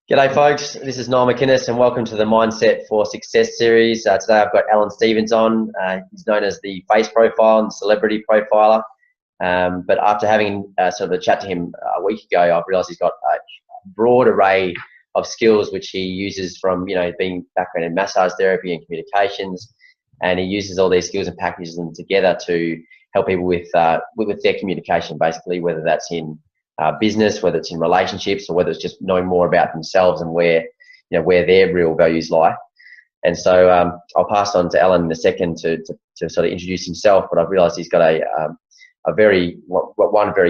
G'day folks, this is Niall McInnes and welcome to the Mindset for Success series. Today I've got Alan Stevens on. He's known as the face profile and celebrity profiler. But after having sort of a chat to him a week ago, I've realised he's got a broad array of skills which he uses from, being background in massage therapy and communications. And he uses all these skills and packages them together to help people with their communication, basically, whether that's in business, whether it's in relationships, or whether it's just knowing more about themselves and where their real values lie. And so I'll pass on to Alan in a second to sort of introduce himself. But I've realised he's got a very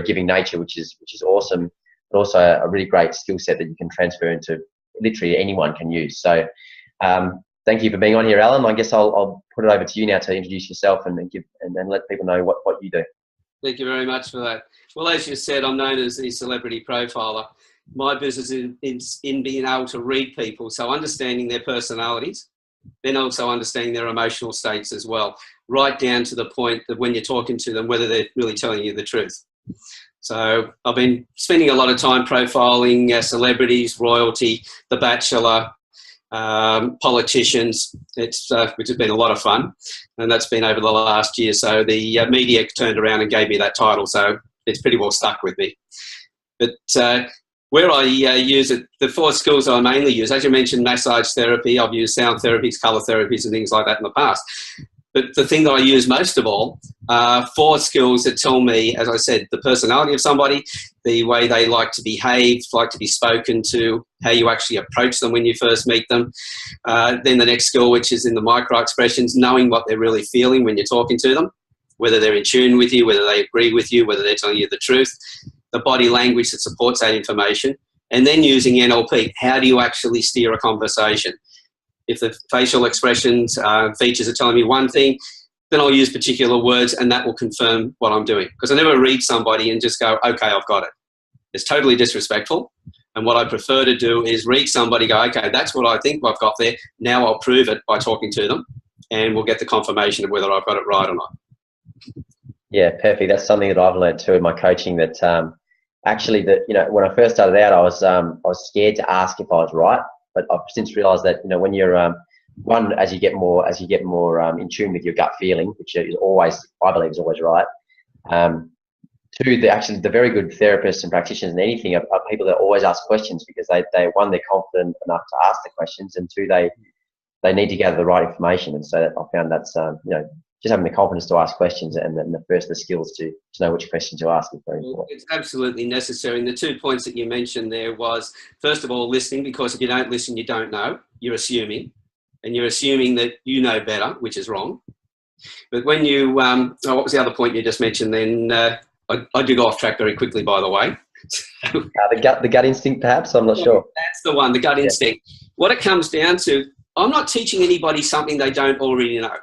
giving nature, which is awesome, but also a really great skill set that you can transfer into literally anyone can use. So thank you for being on here, Alan. I guess I'll put it over to you now to introduce yourself and let people know what you do. Thank you very much for that. Well, as you said, I'm known as the celebrity profiler. My business is in being able to read people, so understanding their personalities, then also understanding their emotional states as well, right down to the point that when you're talking to them, whether they're really telling you the truth. So I've been spending a lot of time profiling celebrities, royalty, The Bachelor, politicians, which has been a lot of fun, and that's been over the last year. So the media turned around and gave me that title, so it's pretty well stuck with me. But where I use it, the four skills I mainly use, as you mentioned, massage therapy. I've used sound therapies, colour therapies and things like that in the past. But the thing that I use most of all are four skills that tell me, as I said, the personality of somebody, the way they like to behave, like to be spoken to, how you actually approach them when you first meet them. Then the next skill, which is in the micro expressions, knowing what they're really feeling when you're talking to them, whether they're in tune with you, whether they agree with you, whether they're telling you the truth, the body language that supports that information, and then using NLP. How do you actually steer a conversation? If the facial expressions features are telling me one thing, then I'll use particular words and that will confirm what I'm doing. Because I never read somebody and just go, okay, I've got it. It's totally disrespectful. And what I prefer to do is read somebody, go, okay, that's what I think I've got there. Now I'll prove it by talking to them and we'll get the confirmation of whether I've got it right or not. Yeah, perfect. That's something that I've learned too in my coaching, that actually when I first started out, I was scared to ask if I was right. But I've since realised that when you're one, as you get more in tune with your gut feeling, which is always, I believe, is always right. Two, the very good therapists and practitioners and anything are people that always ask questions, because they're confident enough to ask the questions, and two, they need to gather the right information. And so I found that's just having the confidence to ask questions and then the skills to know which question to ask is very important. It's absolutely necessary. And the 2 points that you mentioned there was, first of all, listening, because if you don't listen, you don't know. You're assuming. And you're assuming that you know better, which is wrong. But when you, what was the other point you just mentioned then? I do go off track very quickly, by the way. The gut instinct, perhaps? I'm not sure. That's the one, the gut instinct. What it comes down to, I'm not teaching anybody something they don't already know.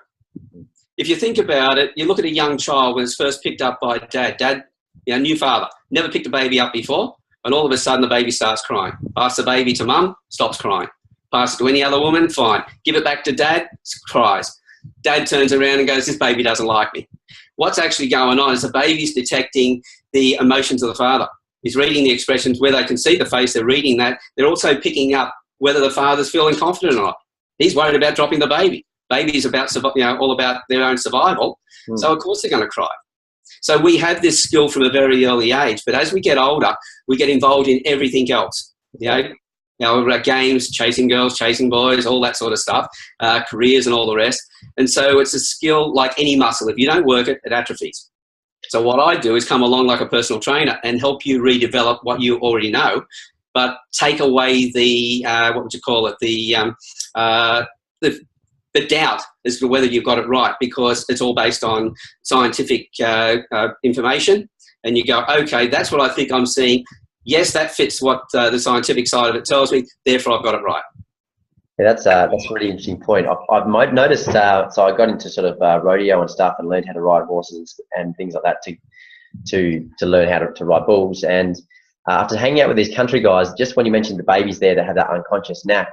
If you think about it, you look at a young child when it's first picked up by dad, new father, never picked a baby up before, and all of a sudden the baby starts crying. Pass the baby to mum, stops crying. Pass it to any other woman, fine. Give it back to dad, cries. Dad turns around and goes, this baby doesn't like me. What's actually going on is the baby's detecting the emotions of the father. He's reading the expressions where they can see the face, they're reading that. They're also picking up whether the father's feeling confident or not. He's worried about dropping the baby. Babies about all about their own survival, so of course they're going to cry. So we have this skill from a very early age, but as we get older, we get involved in everything else. Games, chasing girls, chasing boys, all that sort of stuff, careers and all the rest. And so it's a skill like any muscle. If you don't work it, it atrophies. So what I do is come along like a personal trainer and help you redevelop what you already know, but take away the the doubt as to whether you've got it right, because it's all based on scientific information. And you go, okay, that's what I think I'm seeing. Yes, that fits what the scientific side of it tells me. Therefore, I've got it right. Yeah, that's a really interesting point. I've noticed. So I got into sort of rodeo and stuff and learned how to ride horses and things like that to learn how to ride bulls. And after hanging out with these country guys, just when you mentioned the babies there that have that unconscious knack.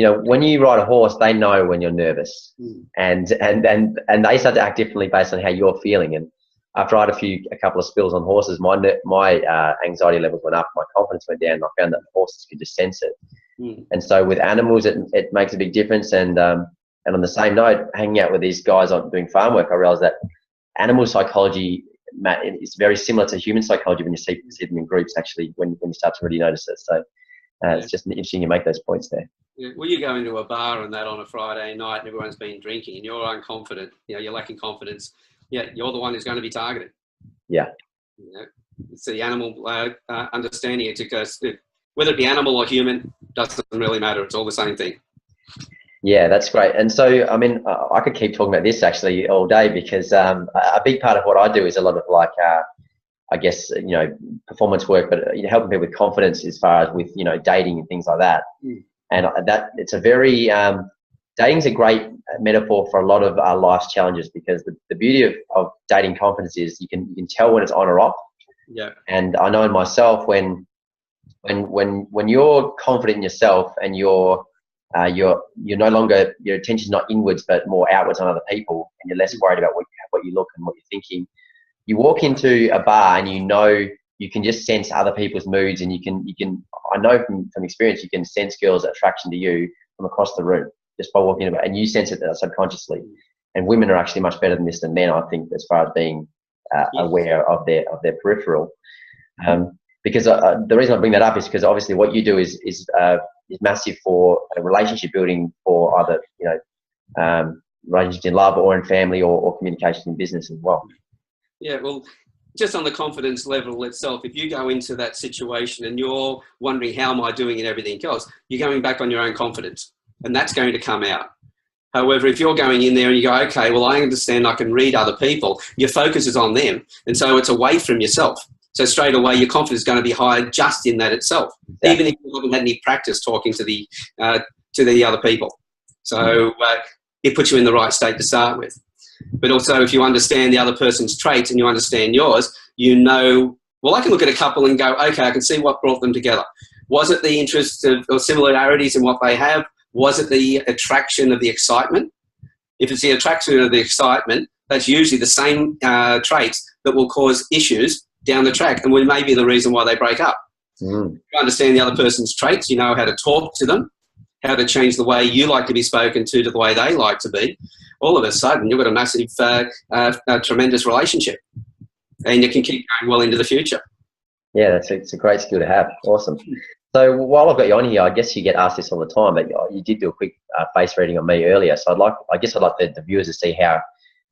When you ride a horse, they know when you're nervous, and they start to act differently based on how you're feeling. And after I had a couple of spills on horses, my anxiety levels went up, my confidence went down, and I found that horses could just sense it. And so with animals, it makes a big difference. And on the same note, hanging out with these guys on doing farm work, I realized that animal psychology, Matt, is very similar to human psychology when you see them in groups, actually, when you start to really notice it. So it's just interesting you make those points there. Yeah. Well, you go into a bar and that on a Friday night and everyone's been drinking and you're unconfident, you're lacking confidence. Yeah, you're the one who's going to be targeted. Yeah. It's the animal understanding it. Because whether it be animal or human, doesn't really matter. It's all the same thing. Yeah, that's great. And so, I mean, I could keep talking about this actually all day, because a big part of what I do is a lot of like, I guess, performance work, but helping people with confidence as far as with, dating and things like that. And that it's a very, dating's a great metaphor for a lot of our life's challenges, because the beauty of dating confidence is you can tell when it's on or off. Yeah. And I know in myself, when you're confident in yourself and you're no longer, your attention's not inwards but more outwards on other people, and you're less worried about what you look and what you're thinking. You walk into a bar and you can just sense other people's moods, and you can I know from experience, you can sense girls' attraction to you from across the room just by walking about, and you sense it subconsciously. And women are actually much better than this than men, I think, as far as being aware of their peripheral. Because the reason I bring that up is because obviously what you do is massive for relationship building, for either relationships in love or in family, or communication in business as well. Yeah, well, just on the confidence level itself, if you go into that situation and you're wondering how am I doing and everything else, you're going back on your own confidence, and that's going to come out. However, if you're going in there and you go, okay, well, I understand I can read other people, your focus is on them, and so it's away from yourself. So straight away, your confidence is going to be higher just in that itself, even if you haven't had any practice talking to the other people. So it puts you in the right state to start with. But also, if you understand the other person's traits and you understand yours, well, I can look at a couple and go, okay, I can see what brought them together. Was it the interest or similarities in what they have? Was it the attraction of the excitement? If it's the attraction of the excitement, that's usually the same traits that will cause issues down the track, and may be the reason why they break up. If you understand the other person's traits, you know how to talk to them, how to change the way you like to be spoken to the way they like to be. All of a sudden, you've got a massive, tremendous relationship, and you can keep going well into the future. Yeah, it's a great skill to have. Awesome. So while I've got you on here, I guess you get asked this all the time, but you did do a quick face reading on me earlier. So I'd like the viewers to see how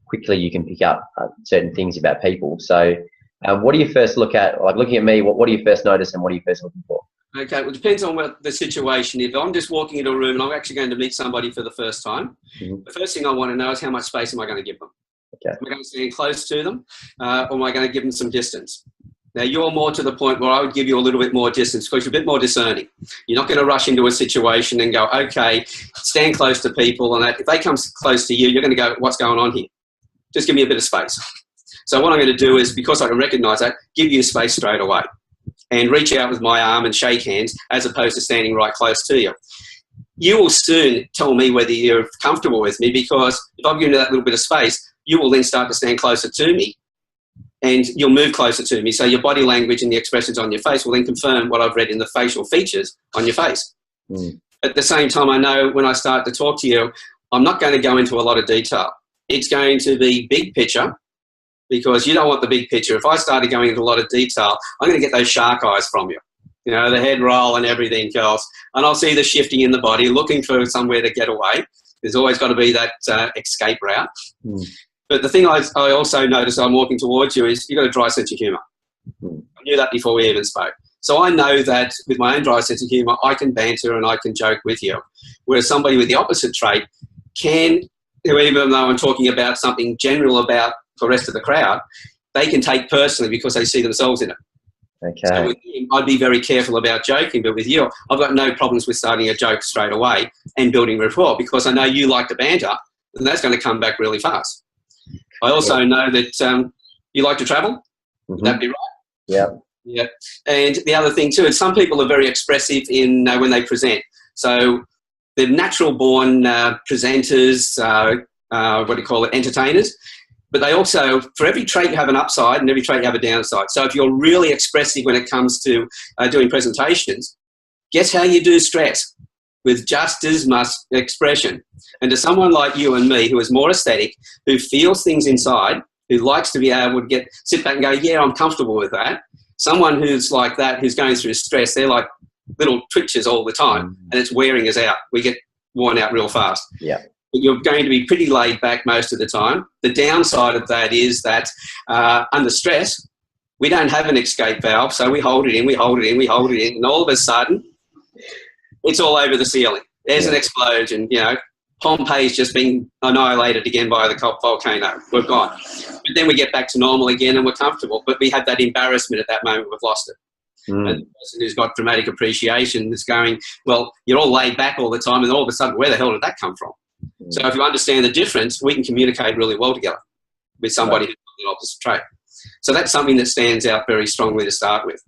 quickly you can pick up certain things about people. So what do you first look at? Like looking at me, what do you first notice, and what are you first looking for? Okay, well, it depends on what the situation. If I'm just walking into a room and I'm actually going to meet somebody for the first time, the first thing I want to know is how much space am I going to give them? Okay. Am I going to stand close to them, or am I going to give them some distance? Now, you're more to the point where I would give you a little bit more distance because you're a bit more discerning. You're not going to rush into a situation and go, okay, stand close to people, and that if they come close to you, you're going to go, what's going on here? Just give me a bit of space. So what I'm going to do is, because I can recognise that, give you space straight away and reach out with my arm and shake hands as opposed to standing right close to you. You will soon tell me whether you're comfortable with me, because if I've given you that little bit of space, you will then start to stand closer to me and you'll move closer to me. So your body language and the expressions on your face will then confirm what I've read in the facial features on your face. At the same time, I know when I start to talk to you, I'm not going to go into a lot of detail. It's going to be big picture, because you don't want the big picture. If I started going into a lot of detail, I'm going to get those shark eyes from you. The head roll and everything else. And I'll see the shifting in the body, looking for somewhere to get away. There's always got to be that escape route. But the thing I also notice I'm walking towards you is you've got a dry sense of humour. I knew that before we even spoke. So I know that with my own dry sense of humour, I can banter and I can joke with you. Whereas somebody with the opposite trait can, even though I'm talking about something general about the rest of the crowd, they can take personally because they see themselves in it. Okay. So with him, I'd be very careful about joking, but with you, I've got no problems with starting a joke straight away and building rapport, because I know you like to banter, and that's going to come back really fast. I also know that you like to travel. Would that be right? Yeah. Yeah. And the other thing too is some people are very expressive in when they present. So they're natural born presenters, entertainers. But they also, for every trait you have an upside and every trait you have a downside. So if you're really expressive when it comes to doing presentations, guess how you do stress? With just as much expression. And to someone like you and me, who is more aesthetic, who feels things inside, who likes to be able to sit back and go, yeah, I'm comfortable with that. Someone who's like that, who's going through stress, they're like little twitches all the time, and it's wearing us out. We get worn out real fast. Yeah. But you're going to be pretty laid back most of the time. The downside of that is that under stress, we don't have an escape valve, so we hold it in, we hold it in, we hold it in, and all of a sudden, it's all over the ceiling. There's an explosion, you know. Pompeii's just been annihilated again by the volcano. We're gone. But then we get back to normal again and we're comfortable. But we have that embarrassment at that moment, we've lost it. And the person who's got dramatic appreciation is going, well, you're all laid back all the time, and all of a sudden, where the hell did that come from? So if you understand the difference, we can communicate really well together with somebody who's got the opposite trait. So that's something that stands out very strongly to start with.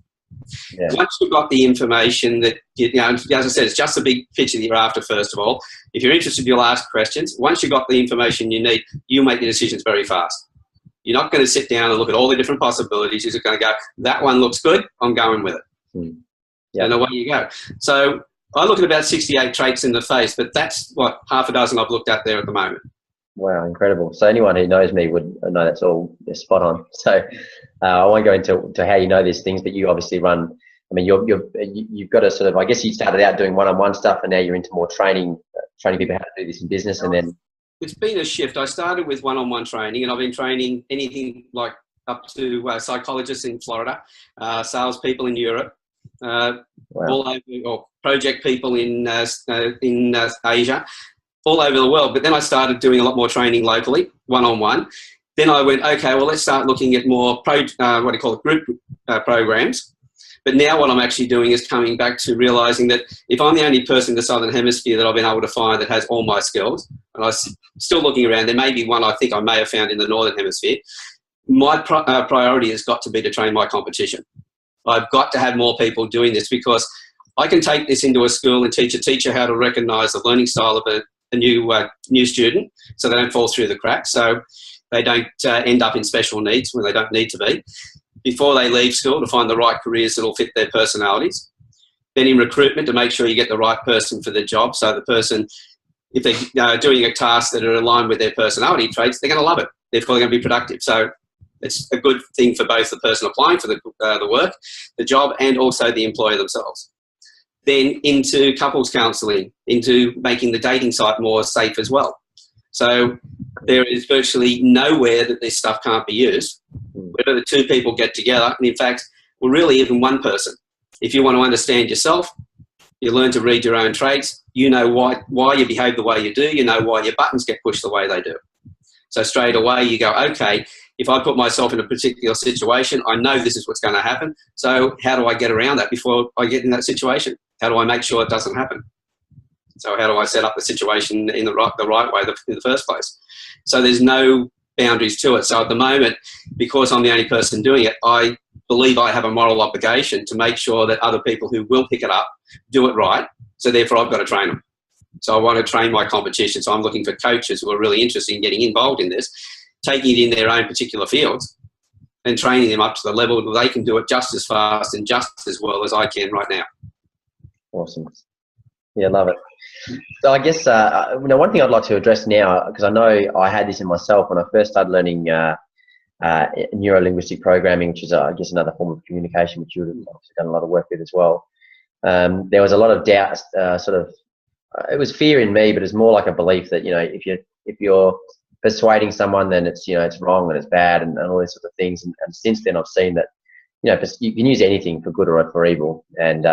Yeah. Once you've got the information that, you know, as I said, it's just a big picture that you're after, first of all. If you're interested, you'll ask questions. Once you've got the information you need, you make your decisions very fast. You're not going to sit down and look at all the different possibilities. You're just going to go, that one looks good, I'm going with it. Yeah. And away you go. So I look at about 68 traits in the face, but that's what, half a dozen I've looked at there at the moment. Wow, incredible. So anyone who knows me would know that's all spot on. So I won't go into how you know these things, but you obviously run, I mean, you've got to sort of, I guess you started out doing one-on-one stuff, and now you're into more training people how to do this in business. And then it's been a shift. I started with one-on-one training, and I've been training anything like up to psychologists in Florida, salespeople in Europe, all over, or project people in Asia, all over the world. But then I started doing a lot more training locally, one-on-one. Then I went, okay, well, let's start looking at more group programs. But now what I'm actually doing is coming back to realising that if I'm the only person in the Southern Hemisphere that I've been able to find that has all my skills, and I'm still looking around, there may be one I think I may have found in the Northern Hemisphere, my priority has got to be to train my competition. I've got to have more people doing this, because I can take this into a school and teach a teacher how to recognise the learning style of a new student, so they don't fall through the cracks, so they don't end up in special needs when they don't need to be, before they leave school, to find the right careers that will fit their personalities. Then in recruitment, to make sure you get the right person for the job, so the person, if they're doing a task that are aligned with their personality traits, they're going to love it. They're going to be productive. So it's a good thing for both the person applying for the work, the job, and also the employer themselves. Then into couples counselling, into making the dating site more safe as well. So there is virtually nowhere that this stuff can't be used, whether the two people get together. And in fact, well, really even one person. If you want to understand yourself, you learn to read your own traits, you know why you behave the way you do, you know why your buttons get pushed the way they do. So straight away you go, okay, if I put myself in a particular situation, I know this is what's going to happen. So how do I get around that before I get in that situation? How do I make sure it doesn't happen? So how do I set up the situation in the right way in the first place? So there's no boundaries to it. So at the moment, because I'm the only person doing it, I believe I have a moral obligation to make sure that other people who will pick it up do it right. So therefore, I've got to train them. So I want to train my competition. So I'm looking for coaches who are really interested in getting involved in this, taking it in their own particular fields, and training them up to the level that they can do it just as fast and just as well as I can right now. Awesome. Yeah, love it. So I guess one thing I'd like to address now, because I know I had this in myself when I first started learning neuro linguistic programming, which is I guess another form of communication, which you've obviously done a lot of work with as well. There was a lot of doubt, it was fear in me, but it's more like a belief that, you know, if you're persuading someone, then it's, you know, it's wrong and it's bad and all these sorts of things. And since then, I've seen that, you know, you can use anything for good or for evil. And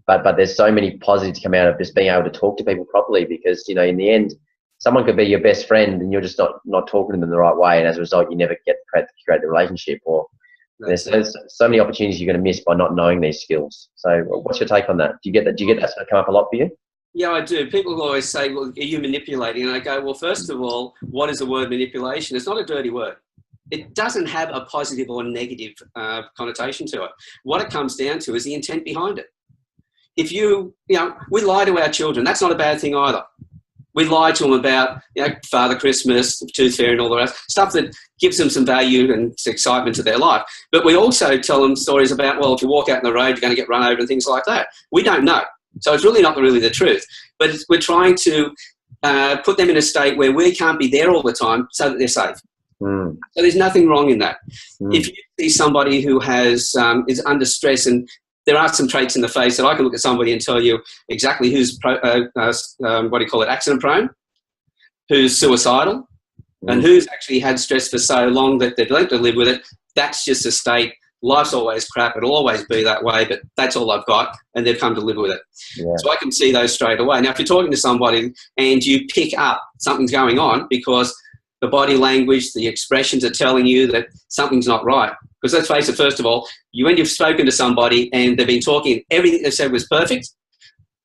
but there's so many positives come out of just being able to talk to people properly, because, you know, in the end, someone could be your best friend and you're just not talking to them the right way, and as a result, you never get to create the relationship. Or there's so many opportunities you're going to miss by not knowing these skills. So what's your take on that? Do you get that sort of come up a lot for you? Yeah, I do. People always say, well, are you manipulating? And I go, well, first of all, what is the word manipulation? It's not a dirty word. It doesn't have a positive or negative connotation to it. What it comes down to is the intent behind it. If we lie to our children, that's not a bad thing either. we lie to them about, Father Christmas, Tooth Fairy and all the rest, stuff that gives them some value and excitement to their life. But we also tell them stories about, well, if you walk out in the road, you're going to get run over and things like that. We don't know. So it's really not really the truth. But we're trying to put them in a state where we can't be there all the time so that they're safe. So there's nothing wrong in that. If you see somebody who is under stress, and there are some traits in the face that I can look at somebody and tell you exactly who's accident prone, who's suicidal, and who's actually had stress for so long that they've learned to live with it. That's just a state. Life's always crap. It'll always be that way, but that's all I've got, and they've come to live with it. Yeah. So I can see those straight away. Now, if you're talking to somebody and you pick up something's going on because the body language, the expressions are telling you that something's not right. Because let's face it, first of all, when you've spoken to somebody and they've been talking, everything they've said was perfect,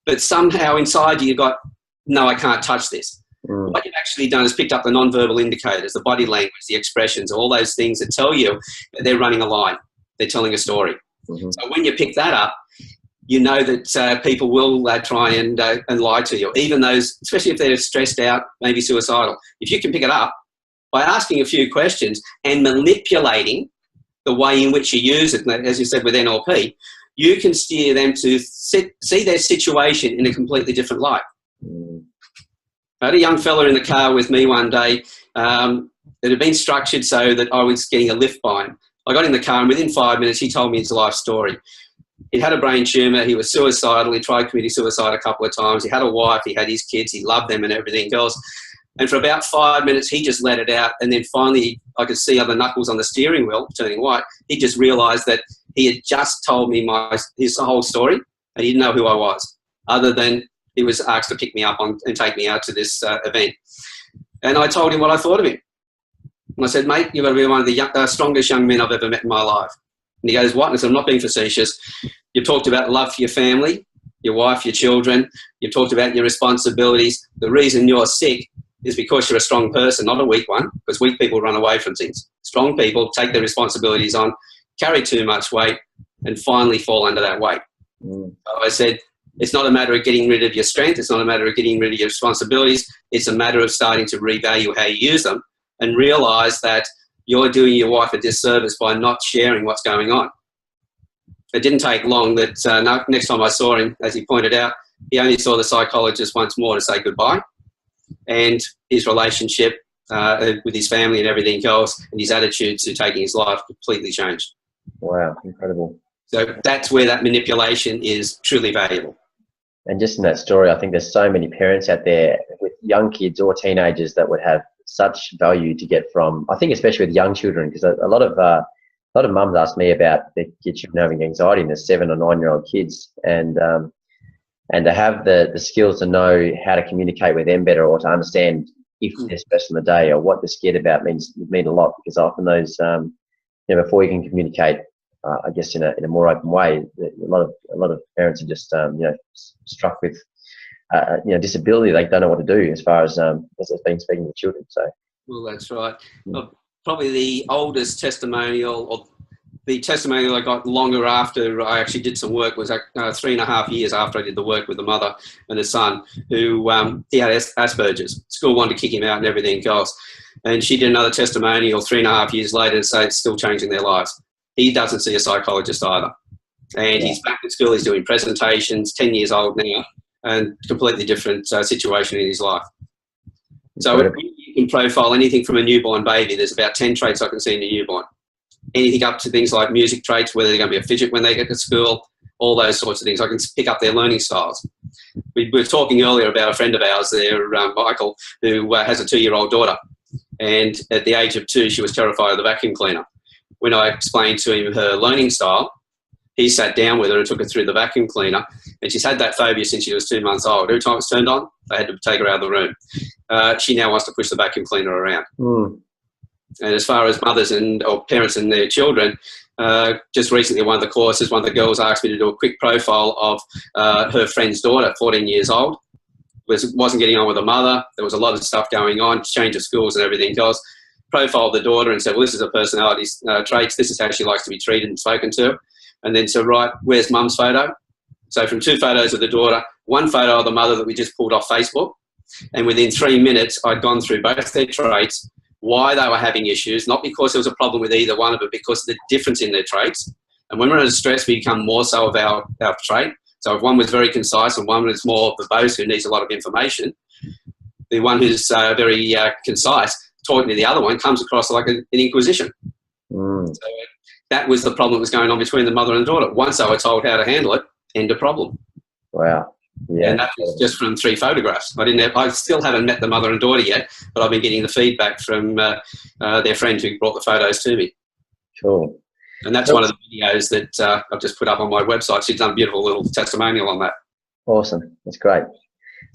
but somehow inside you got, no, I can't touch this. What you've actually done is picked up the non-verbal indicators, the body language, the expressions, all those things that tell you that they're running a line. They're telling a story. So when you pick that up, you know that people will try and lie to you, even those, especially if they're stressed out, maybe suicidal. If you can pick it up by asking a few questions and manipulating the way in which you use it, as you said with NLP, you can steer them to see their situation in a completely different light. I had a young fella in the car with me one day that had been structured so that I was getting a lift by him. I got in the car and within 5 minutes he told me his life story. He had a brain tumour, he was suicidal, he tried committing suicide a couple of times, he had a wife, he had his kids, he loved them and everything else. And for about 5 minutes he just let it out, and then finally I could see other knuckles on the steering wheel turning white. He just realised that he had just told me his whole story and he didn't know who I was, other than he was asked to pick me up and take me out to this event. And I told him what I thought of him. And I said, mate, you're going to be one of the strongest young men I've ever met in my life. And he goes, what? And I said, I'm not being facetious. You've talked about love for your family, your wife, your children. You've talked about your responsibilities. The reason you're sick is because you're a strong person, not a weak one, because weak people run away from things. Strong people take their responsibilities on, carry too much weight, and finally fall under that weight. So I said, it's not a matter of getting rid of your strength. It's not a matter of getting rid of your responsibilities. It's a matter of starting to revalue how you use them and realise that you're doing your wife a disservice by not sharing what's going on. It didn't take long that next time I saw him, as he pointed out, he only saw the psychologist once more to say goodbye, and his relationship with his family and everything else, and his attitude to taking his life completely changed. Wow, incredible. So that's where that manipulation is truly valuable. And just in that story, I think there's so many parents out there with young kids or teenagers that would have such value to get from, I think especially with young children, because a lot of mums ask me about their children having anxiety, and there's 7 or 9-year-old kids, and to have the skills to know how to communicate with them better, or to understand if they're stressed on the day or what they're scared about mean a lot, because often those before you can communicate I guess in a more open way, a lot of parents are just struck with disability. They don't know what to do as far as being speaking to children. So well, that's right. Probably the oldest testimonial, or the testimonial I got longer after I actually did some work, was 3.5 years after I did the work with the mother and the son, who he had Asperger's. School wanted to kick him out and everything else, and she did another testimonial 3.5 years later to say it's still changing their lives. He doesn't see a psychologist either. And he's back at school, he's doing presentations, 10 years old now, and completely different situation in his life. So you can profile anything from a newborn baby. There's about 10 traits I can see in a newborn. Anything up to things like music traits, whether they're going to be a fidget when they get to school, all those sorts of things. I can pick up their learning styles. We were talking earlier about a friend of ours there, Michael, who has a 2-year-old daughter. And at the age of 2, she was terrified of the vacuum cleaner. When I explained to him her learning style, he sat down with her and took her through the vacuum cleaner. And she's had that phobia since she was 2 months old. Every time it's turned on, they had to take her out of the room. She now wants to push the vacuum cleaner around. And as far as mothers or parents and their children, just recently one of the courses, one of the girls asked me to do a quick profile of her friend's daughter, 14 years old. Wasn't getting on with the mother. There was a lot of stuff going on, change of schools and everything else. Profiled the daughter and said, well, this is her personality traits. This is how she likes to be treated and spoken to. And then said, right, where's mum's photo? So from 2 photos of the daughter, 1 photo of the mother that we just pulled off Facebook, And within 3 minutes, I'd gone through both their traits, why they were having issues, not because there was a problem with either one of it, because of the difference in their traits. And when we're under stress, we become more so of our trait. So if one was very concise and one was more verbose, who needs a lot of information, the one who's very concise, talking to the other one, comes across like an inquisition. So that was the problem that was going on between the mother and daughter. Once they were told how to handle it, end of problem. Wow. Yeah. And that was just from 3 photographs. I still haven't met the mother and daughter yet, but I've been getting the feedback from their friend who brought the photos to me. Cool. And that's one of the videos that I've just put up on my website. She's done a beautiful little testimonial on that. Awesome. That's great.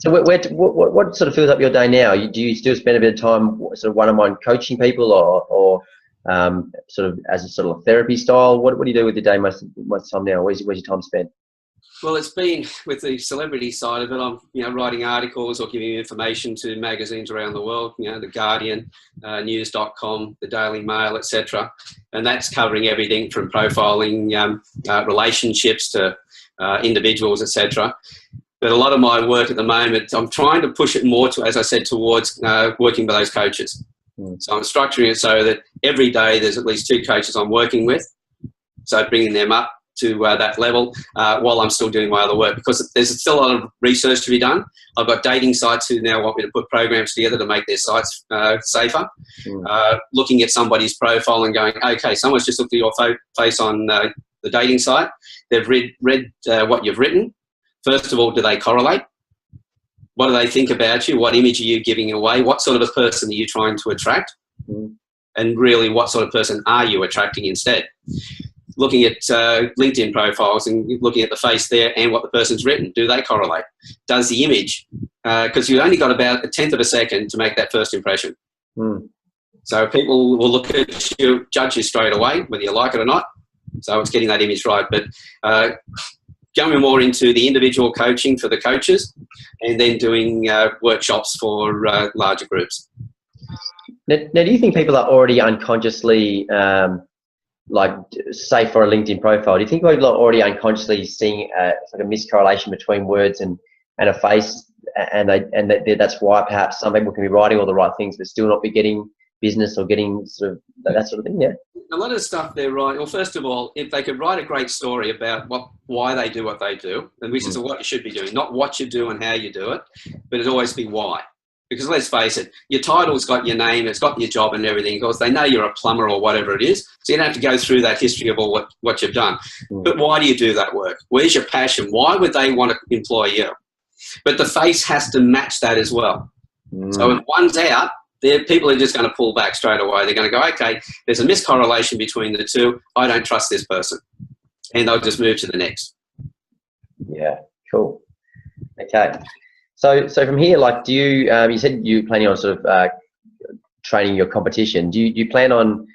So what sort of fills up your day now? Do you still spend a bit of time sort of one-on-one coaching people or sort of as a sort of a therapy style? What do you do with your day most of the time now? Where's your time spent? Well, it's been with the celebrity side of it. I'm, writing articles or giving information to magazines around the world. The Guardian, News.com, the Daily Mail, etc. And that's covering everything from profiling relationships to individuals, etc. But a lot of my work at the moment, I'm trying to push it more to, as I said, towards working with those coaches. So I'm structuring it so that every day there's at least 2 coaches I'm working with. So bringing them up to that level while I'm still doing my other work, because there's still a lot of research to be done. I've got dating sites who now want me to put programs together to make their sites safer. Looking at somebody's profile and going, okay, someone's just looked at your face on the dating site. They've read what you've written. First of all, do they correlate? What do they think about you? What image are you giving away? What sort of a person are you trying to attract? And really, what sort of person are you attracting instead? Looking at LinkedIn profiles and looking at the face there and what the person's written, do they correlate? Does the image, because you only got about 1/10 of a second to make that first impression. So people will look at you, judge you straight away, whether you like it or not. So it's getting that image right. But going more into the individual coaching for the coaches and then doing workshops for larger groups. Now, do you think people are already unconsciously like, say for a LinkedIn profile, do you think people are already unconsciously seeing like a miscorrelation between words and a face, and that's why perhaps some people can be writing all the right things but still not be getting business or getting sort of that sort of thing? Yeah. A lot of the stuff they're writing, well, first of all, if they could write a great story about why they do what they do, and which is what you should be doing, not what you do and how you do it, but it'd always be why. Because let's face it, your title's got your name, it's got your job and everything. Of course, they know you're a plumber or whatever it is, so you don't have to go through that history of all what you've done. But why do you do that work? Where's your passion? Why would they want to employ you? But the face has to match that as well. So if one's out, people are just going to pull back straight away. They're going to go, okay, there's a miscorrelation between the two. I don't trust this person. And they'll just move to the next. Yeah, cool. Okay. So from here, like, do you, you said you're planning on sort of training your competition. Do you plan on,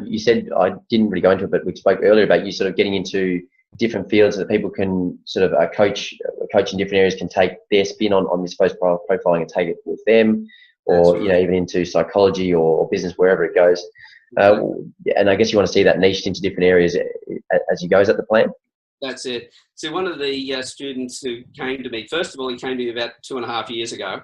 you said, I didn't really go into it, but we spoke earlier about you sort of getting into different fields that people can sort of coach in different areas, can take their spin on this profiling and take it with them, or, even into psychology or business, wherever it goes. And I guess you want to see that niched into different areas as you go. Is that the plan? That's it. So one of the students who came to me, first of all, he came to me about 2.5 years ago.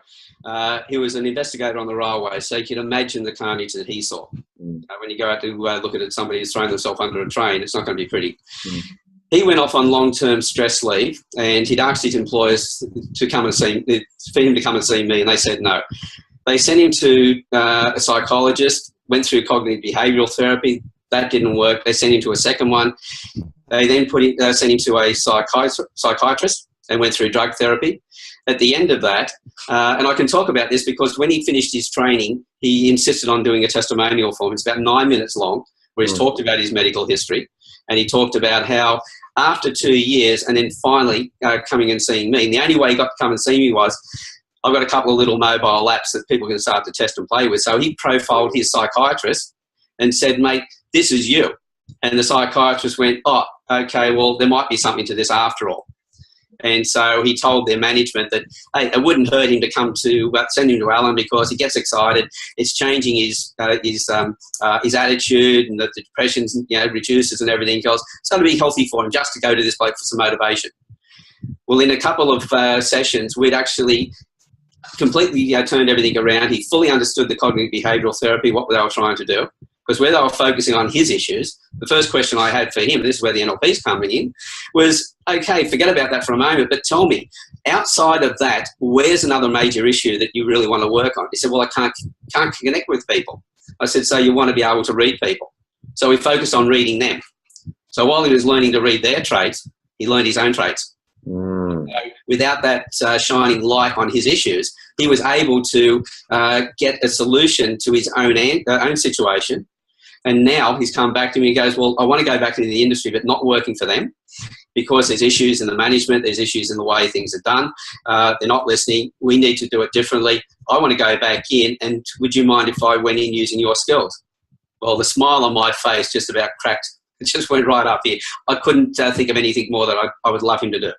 He was an investigator on the railway, so you can imagine the carnage that he saw. When you go out to look at somebody who's thrown themselves under a train, it's not going to be pretty. He went off on long-term stress leave, and he'd asked his employers to come and see, for him to come and see me, and they said no. They sent him to a psychologist, went through cognitive behavioural therapy. That didn't work. They sent him to a second one. They then sent him to a psychiatrist and went through drug therapy. At the end of that, and I can talk about this because when he finished his training, he insisted on doing a testimonial for him. It's about 9 minutes long, where he's talked about his medical history, and he talked about how after 2 years and then finally coming and seeing me, and the only way he got to come and see me was, I've got a couple of little mobile apps that people can start to test and play with. So he profiled his psychiatrist and said, mate, this is you. And the psychiatrist went, oh, okay, well, there might be something to this after all. And so he told their management that, hey, it wouldn't hurt him to come to, send him to Alan because he gets excited. It's changing his attitude, and the depression reduces and everything else. It's going to be healthy for him just to go to this bloke for some motivation. Well, in a couple of sessions, we'd actually completely turned everything around. He fully understood the cognitive behavioural therapy, what they were trying to do. Because where they were focusing on his issues, the first question I had for him, and this is where the NLP's coming in, was, okay, forget about that for a moment, but tell me, outside of that, where's another major issue that you really want to work on? He said, well, I can't connect with people. I said, so you want to be able to read people. So we focused on reading them. So while he was learning to read their traits, he learned his own traits. So without that shining light on his issues, he was able to get a solution to his own situation. And now he's come back to me and goes, well, I want to go back into the industry, but not working for them because there's issues in the management, there's issues in the way things are done. They're not listening. We need to do it differently. I want to go back in, and would you mind if I went in using your skills? Well, the smile on my face just about cracked. It just went right up here. I couldn't think of anything more that I would love him to do.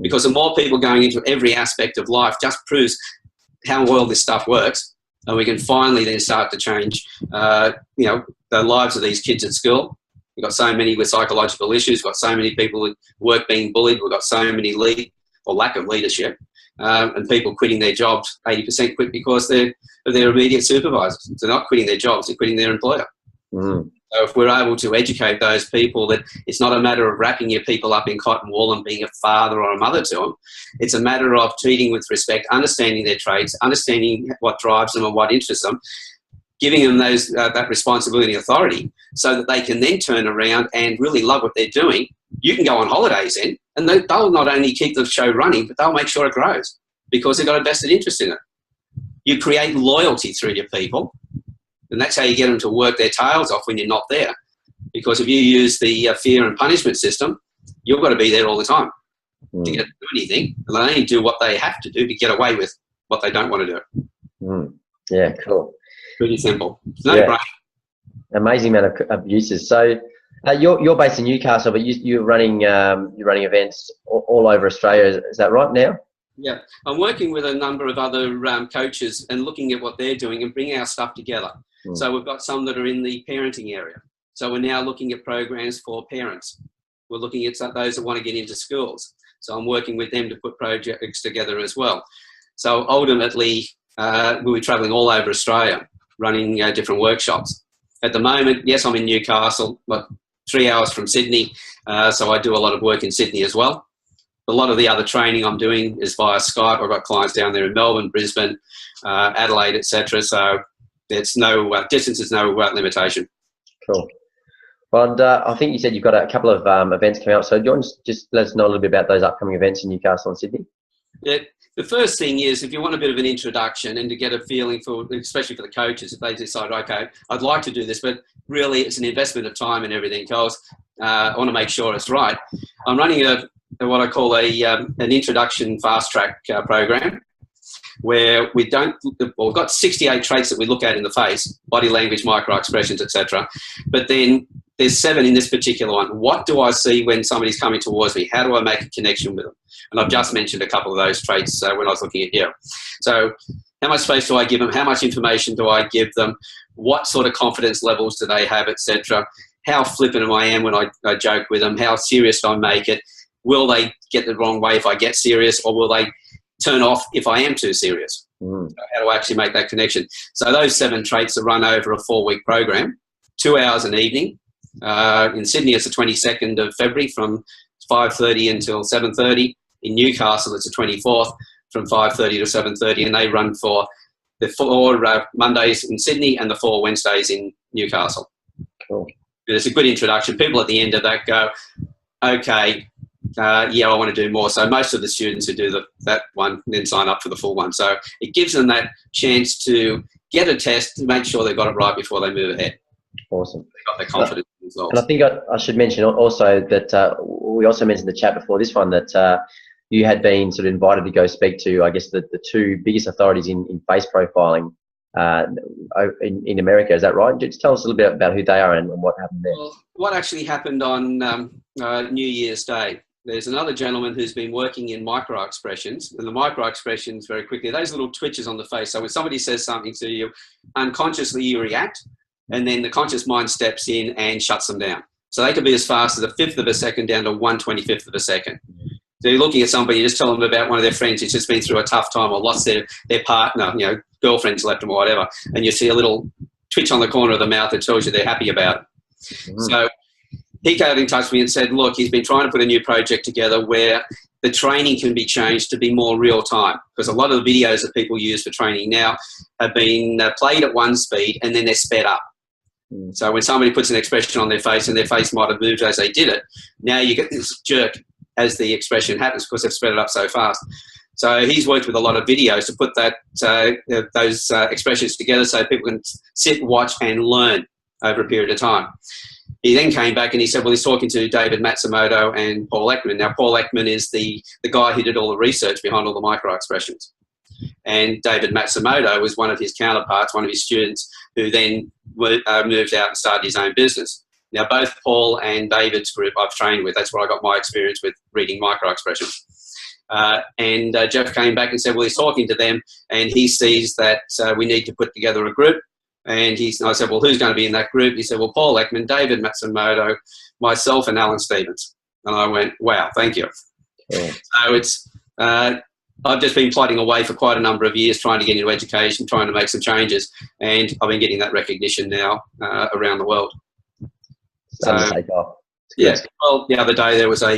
Because the more people going into every aspect of life just proves how well this stuff works, and we can finally then start to change, the lives of these kids at school. We've got so many with psychological issues. We've got so many people at work being bullied. We've got so many lack of leadership, and people quitting their jobs. 80% quit because they're their immediate supervisors. They're not quitting their jobs; they're quitting their employer. So if we're able to educate those people that it's not a matter of wrapping your people up in cotton wool and being a father or a mother to them, it's a matter of treating with respect, understanding their traits, understanding what drives them and what interests them, giving them that responsibility and authority so that they can then turn around and really love what they're doing. You can go on holidays then, and they'll not only keep the show running, but they'll make sure it grows because they've got a vested interest in it. You create loyalty through your people. And that's how you get them to work their tails off when you're not there. Because if you use the fear and punishment system, you've got to be there all the time to get to do anything. And they only do what they have to do to get away with what they don't want to do. Yeah, cool. Pretty simple. No brain. Amazing amount of uses. So you're based in Newcastle, but you're running events all over Australia. Is that right now? Yeah, I'm working with a number of other coaches and looking at what they're doing and bringing our stuff together. So we've got some that are in the parenting area. So we're now looking at programs for parents. We're looking at those that want to get into schools. So I'm working with them to put projects together as well. So ultimately, we'll be travelling all over Australia, running different workshops. At the moment, yes, I'm in Newcastle, but 3 hours from Sydney. So I do a lot of work in Sydney as well. A lot of the other training I'm doing is via Skype. I've got clients down there in Melbourne, Brisbane, Adelaide, etc. So there's no distance is no limitation. Cool. Well, and, I think you said you've got a couple of events coming up. So do you want to just let us know a little bit about those upcoming events in Newcastle and Sydney? Yeah. The first thing is, if you want a bit of an introduction and to get a feeling for, especially for the coaches, if they decide, okay, I'd like to do this, but really it's an investment of time and everything else. I want to make sure it's right. I'm running what I call an introduction fast track program, where we've got 68 traits that we look at in the face: body language, micro expressions, etc. But then there's 7 in this particular one. What do I see when somebody's coming towards me? How do I make a connection with them? And I've just mentioned a couple of those traits when I was looking at you. So how much space do I give them? How much information do I give them? What sort of confidence levels do they have, etc.? How flippant am I when I joke with them? How serious do I make it? Will they get the wrong way if I get serious, or will they turn off if I am too serious? So how do I actually make that connection? So those 7 traits are run over a 4-week program, 2 hours an evening. In Sydney, it's the 22nd of February from 5:30 until 7:30. In Newcastle, it's the 24th from 5:30 to 7:30, and they run for the 4 Mondays in Sydney and the 4 Wednesdays in Newcastle. Cool. It's a good introduction. People at the end of that go, okay, yeah, I want to do more. So most of the students who do that one then sign up for the full one. So it gives them that chance to get a test to make sure they've got it right before they move ahead. Awesome. They've got their confidence in themselves. And I think I should mention also that we also mentioned in the chat before this one that you had been sort of invited to go speak to, I guess, the 2 biggest authorities in face profiling in America. Is that right? Just tell us a little bit about who they are and what happened there. Well, what actually happened on New Year's Day? There's another gentleman who's been working in micro expressions, and the micro expressions very quickly, those little twitches on the face. So when somebody says something to you, unconsciously you react, and then the conscious mind steps in and shuts them down. So they can be as fast as a 1/5 of a second down to 1/25 of a second. So you're looking at somebody, you just tell them about one of their friends who's just been through a tough time or lost their partner, you know, girlfriend's left them or whatever, and you see a little twitch on the corner of the mouth that tells you they're happy about it. So he got in touch with me and said, look, he's been trying to put a new project together where the training can be changed to be more real time, because a lot of the videos that people use for training now have been played at one speed and then they're sped up. So when somebody puts an expression on their face and their face might have moved as they did it, now you get this jerk as the expression happens because they've sped it up so fast. So he's worked with a lot of videos to put that those expressions together so people can sit, watch and learn over a period of time. He then came back and he said, well, he's talking to David Matsumoto and Paul Ekman. Now, Paul Ekman is the guy who did all the research behind all the micro-expressions. And David Matsumoto was one of his counterparts, one of his students, who then moved out and started his own business. Now, both Paul and David's group I've trained with. That's where I got my experience with reading micro-expressions. And Jeff came back and said, well, he's talking to them and he sees that we need to put together a group. And I said, well, who's going to be in that group? He said, well, Paul Ekman, David Matsumoto, myself, and Alan Stevens. And I went, wow, thank you. Yeah. So it's, I've just been plodding away for quite a number of years trying to get into education, trying to make some changes. And I've been getting that recognition now around the world. So, yeah, well, the other day there was a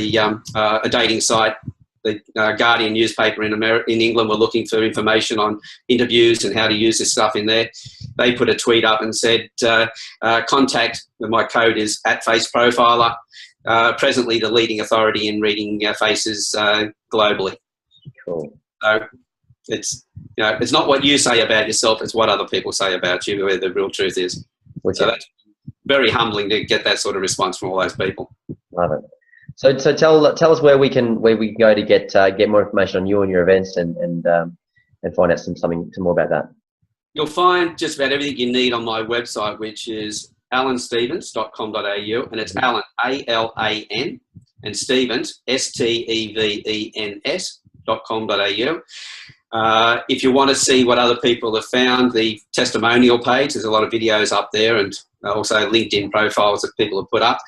dating site. The Guardian newspaper in England were looking for information on interviews and how to use this stuff in there. They put a tweet up and said, contact, my code is @faceprofiler, presently the leading authority in reading faces globally. Cool. So it's, it's not what you say about yourself, it's what other people say about you, where the real truth is. So that's very humbling to get that sort of response from all those people. Love it. So tell us where we can go to get more information on you and your events and find out some more about that. You'll find just about everything you need on my website, which is alanstevens.com.au, and it's Alan, A-L-A-N, and Stevens, S-T-E-V-E-N-S.com.au. If you want to see what other people have found, the testimonial page, there's a lot of videos up there, and also LinkedIn profiles that people have put up.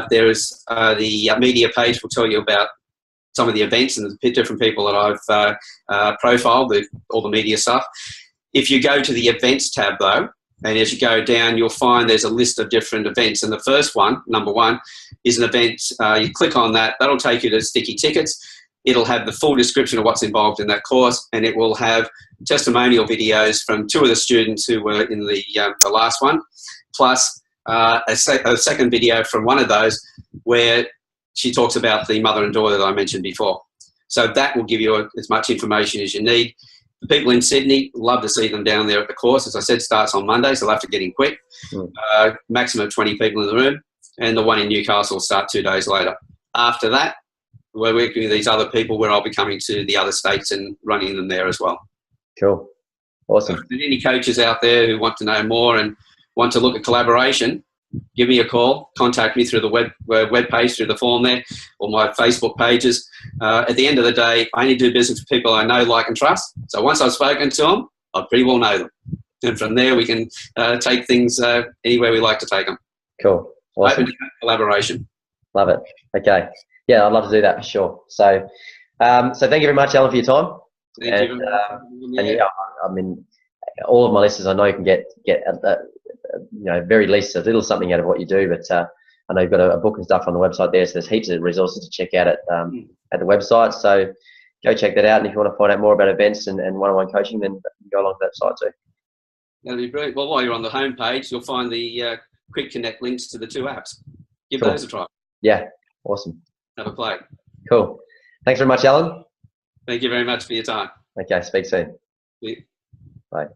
There is the media page will tell you about some of the events and the different people that I've profiled, all the media stuff. If you go to the events tab though, and as you go down, you'll find there's a list of different events. And the first one, number one, is an event. You click on that, that'll take you to Sticky Tickets. It'll have the full description of what's involved in that course, and it will have testimonial videos from two of the students who were in the last one, plus a second video from one of those where she talks about the mother and daughter that I mentioned before. So that will give you as much information as you need. The people in Sydney, love to see them down there at the course. As I said, starts on Monday, so they'll have to get in quick. Maximum of 20 people in the room, and the one in Newcastle will start 2 days later. After that, we're working with these other people where I'll be coming to the other states and running them there as well. Cool. Awesome. So if there's any coaches out there who want to know more and want to look at collaboration, give me a call, contact me through the web page, through the form there, or my Facebook pages. At the end of the day, I only do business with people I know, like and trust. So once I've spoken to them, I pretty well know them. And from there, we can take things anywhere we like to take them. Cool. Awesome. Open to collaboration. Love it. Okay. Yeah, I'd love to do that for sure. So, so thank you very much, Alan, for your time. Thank you. And yeah, I mean, all of my listeners, I know you can get very least a little something out of what you do. But I know you've got a book and stuff on the website there, so there's heaps of resources to check out at the website. So go check that out. And if you want to find out more about events and one-on-one coaching, then go along to that site too. That'd be brilliant. Well, while you're on the home page, you'll find the quick connect links to the two apps. Give those a try. Yeah, awesome. Have a play. Cool. Thanks very much, Alan. Thank you very much for your time. Okay, speak soon. Yeah. Bye.